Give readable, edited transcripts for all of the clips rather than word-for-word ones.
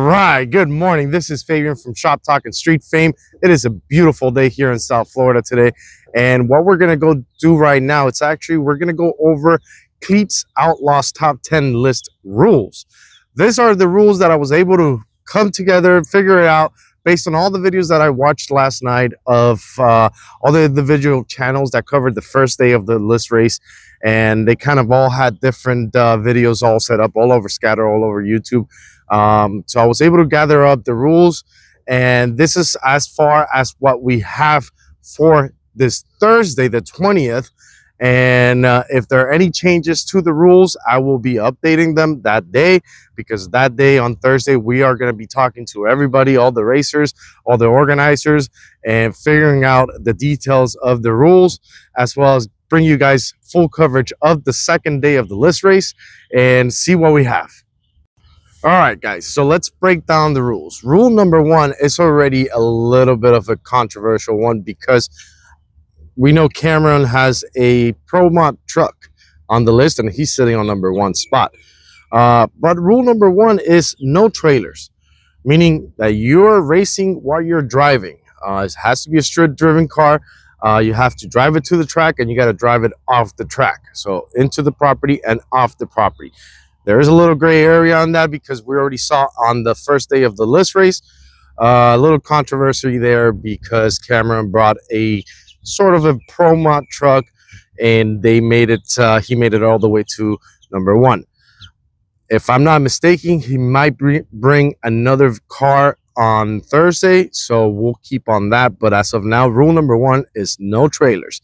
Right, good morning. This is Fabian from Shop Talk and Street Fame. It is a beautiful day here in South Florida today. And what we're going to go do right now, we're going to go over Cleet Outlaws top 10 list rules. These are the rules that I was able to come together, figure it out based on all the videos that I watched last night of all the individual channels that covered the first day of the list race. And they kind of all had different videos all set up all over Scatter, all over YouTube. So I was able to gather up the rules, and this is as far as what we have for this Thursday, the 20th. And if there are any changes to the rules, I will be updating them that day, because that day on Thursday, we are going to be talking to everybody, all the racers, all the organizers, and figuring out the details of the rules, as well as bring you guys full coverage of the second day of the list race and see what we have. All right, guys, so let's break down the rules. Rule number one is already a little bit of a controversial one, because we know Cameron has a Pro Mod truck on the list, and he's sitting on number one spot. But rule number one is no trailers, meaning that you're racing while you're driving. It has to be a street-driven car. You have to drive it to the track, and you got to drive it off the track. So into the property and off the property. There is a little gray area on that, because we already saw on the first day of the list race a little controversy there, because Cameron brought a sort of a Pro Mod truck, and they made it he made it all the way to number one. If I'm not mistaken, he might bring another car on Thursday, so we'll keep on that. But as of now, rule number one is no trailers.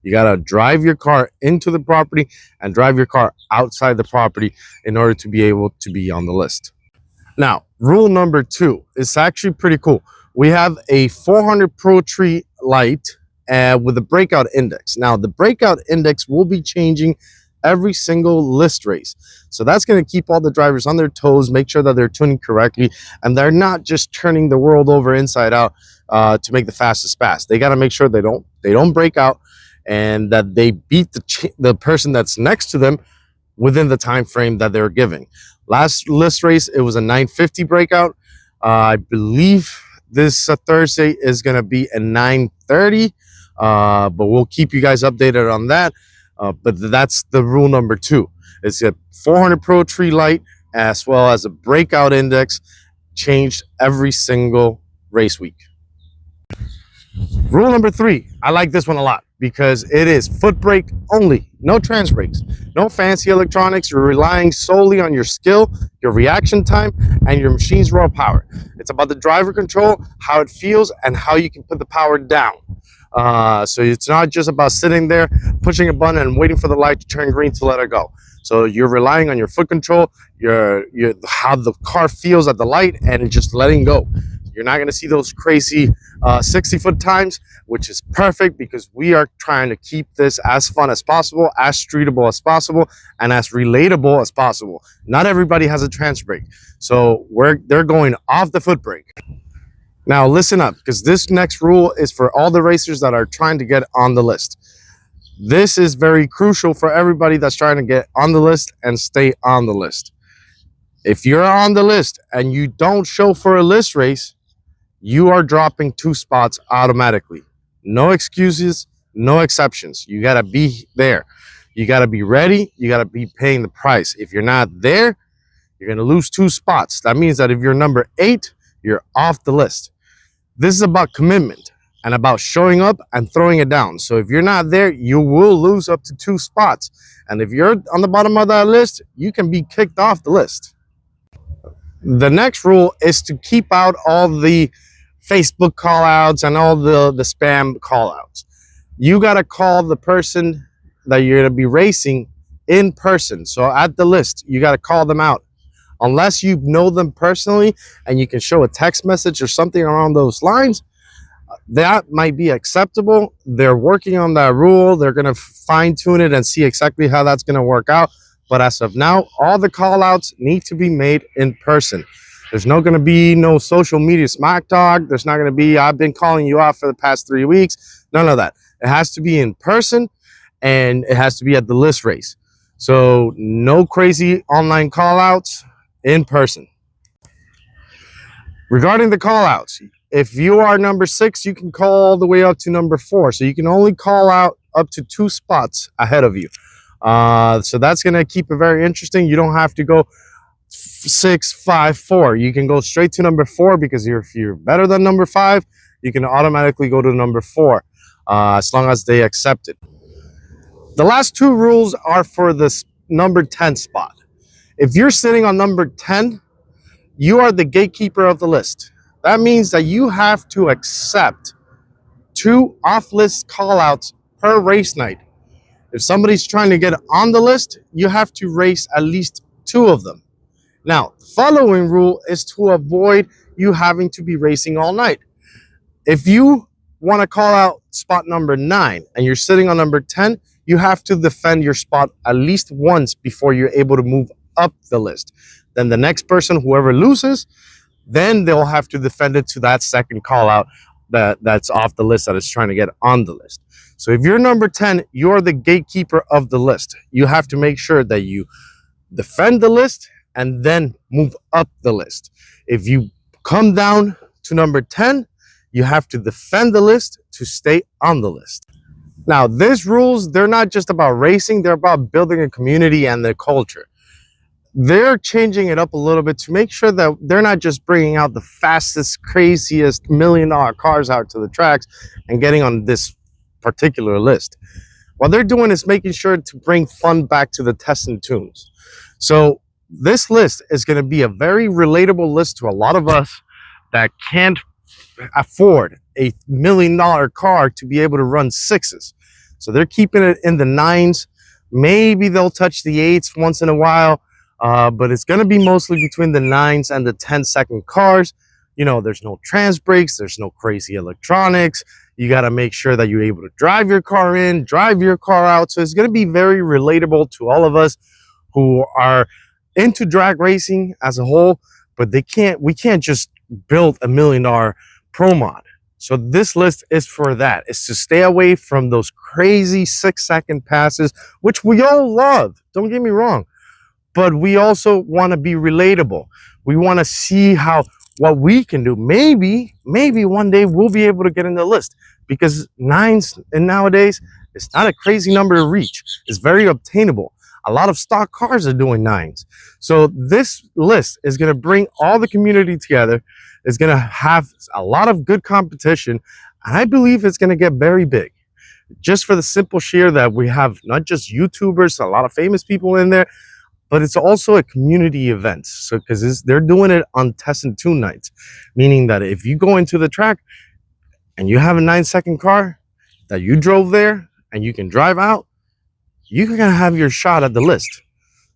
You got to drive your car into the property and drive your car outside the property in order to be able to be on the list. Now, rule number two is actually pretty cool. We have a 400 Pro Tree light with a breakout index. Now, the breakout index will be changing every single list race. So that's going to keep all the drivers on their toes, make sure that they're tuning correctly, and they're not just turning the world over inside out to make the fastest pass. They got to make sure they don't break out, and that they beat the person that's next to them within the time frame that they're giving. Last list race, it was a 9:50 breakout. I believe this Thursday is going to be a 9:30, but we'll keep you guys updated on that. But that's the rule number two. It's a 400 Pro Tree light, as well as a breakout index, changed every single race week. Rule number three, I like this one a lot, because it is foot brake only, no trans brakes, no fancy electronics. You're relying solely on your skill, your reaction time, and your machine's raw power. It's about the driver control, how it feels, and how you can put the power down. So it's not just about sitting there, pushing a button and waiting for the light to turn green to let it go. So you're relying on your foot control, how the car feels at the light, and just letting go. You're not going to see those crazy 60-foot times, which is perfect, because we are trying to keep this as fun as possible, as streetable as possible, and as relatable as possible. Not everybody has a trans brake, so they're going off the foot brake. Now listen up, because this next rule is for all the racers that are trying to get on the list. This is very crucial for everybody that's trying to get on the list and stay on the list. If you're on the list and you don't show for a list race, you are dropping 2 spots automatically. No excuses, no exceptions. You got to be there. You got to be ready. You got to be paying the price. If you're not there, you're going to lose 2 spots. That means that if you're number 8, you're off the list. This is about commitment and about showing up and throwing it down. So if you're not there, you will lose up to 2 spots. And if you're on the bottom of that list, you can be kicked off the list. The next rule is to keep out all the Facebook call outs and all the spam call outs. You got to call the person that you're going to be racing in person. So at the list, you got to call them out. Unless you know them personally and you can show a text message or something around those lines, that might be acceptable. They're working on that rule. They're going to fine tune it and see exactly how that's going to work out. But as of now, all the call outs need to be made in person. There's not going to be no social media smack talk. There's not going to be, I've been calling you out for the past 3 weeks. None of that. It has to be in person, and it has to be at the list race. So no crazy online call outs, in person. Regarding the call outs, if you are number 6, you can call all the way up to number 4. So you can only call out up to 2 spots ahead of you. So that's going to keep it very interesting. You don't have to go 6, 5, 4. You can go straight to number 4 because if you're better than number 5, you can automatically go to number 4 as long as they accept it. The last 2 rules are for this number 10 spot. If you're sitting on number 10, you are the gatekeeper of the list. That means that you have to accept 2 off-list callouts per race night. If somebody's trying to get on the list, you have to race at least 2 of them. Now, the following rule is to avoid you having to be racing all night. If you want to call out spot number 9 and you're sitting on number 10, you have to defend your spot at least once before you're able to move up the list. Then the next person, whoever loses, then they'll have to defend it to that second call out that's off the list that is trying to get on the list. So if you're number 10, you're the gatekeeper of the list. You have to make sure that you defend the list and then move up the list. If you come down to number 10, you have to defend the list to stay on the list. Now, these rules, they're not just about racing, they're about building a community and their culture. They're changing it up a little bit to make sure that they're not just bringing out the fastest, craziest $1 million cars out to the tracks and getting on this particular list. What they're doing is making sure to bring fun back to the tests and tunes. So this list is going to be a very relatable list to a lot of us that can't afford a $1 million car to be able to run 6s. So they're keeping it in the 9s. Maybe they'll touch the 8s once in a while. But it's going to be mostly between the 9s and the 10-second cars. You know, there's no trans brakes, there's no crazy electronics. You got to make sure that you're able to drive your car in, drive your car out. So it's going to be very relatable to all of us who are into drag racing as a whole, but we can't just build a $1 million pro mod. So this list is for that. It's to stay away from those crazy 6-second passes, which we all love. Don't get me wrong. But we also want to be relatable. We want to see what we can do. Maybe one day we'll be able to get in the list, because 9s and nowadays, it's not a crazy number to reach. It's very obtainable. A lot of stock cars are doing 9s. So this list is going to bring all the community together. It's going to have a lot of good competition. And I believe it's going to get very big. Just for the simple sheer that we have not just YouTubers, a lot of famous people in there, but it's also a community event. So because they're doing it on test and tune nights, meaning that if you go into the track and you have a 9-second car that you drove there and you can drive out, you're gonna have your shot at the list.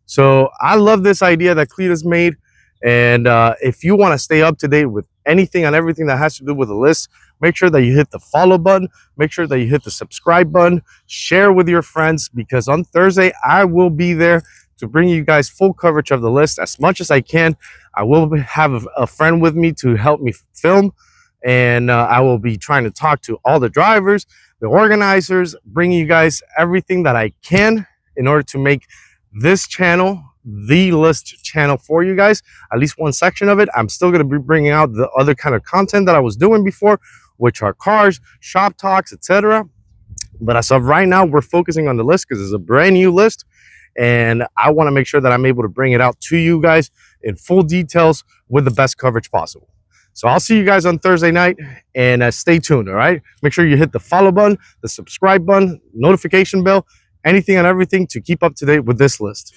So I love this idea that Cleetus made. And if you want to stay up to date with anything and everything that has to do with the list, make sure that you hit the follow button, make sure that you hit the subscribe button, share with your friends, because on Thursday I will be there to bring you guys full coverage of the list as much as I can. I will have a friend with me to help me film, and I will be trying to talk to all the drivers, the organizers, bringing you guys everything that I can in order to make this channel the list channel for you guys, at least one section of it. I'm still going to be bringing out the other kind of content that I was doing before, which are cars, shop talks, etc. But as of right now, we're focusing on the list because it's a brand new list. And I want to make sure that I'm able to bring it out to you guys in full details with the best coverage possible. So I'll see you guys on Thursday night, and stay tuned, all right? Make sure you hit the follow button, the subscribe button, notification bell, anything and everything to keep up to date with this list.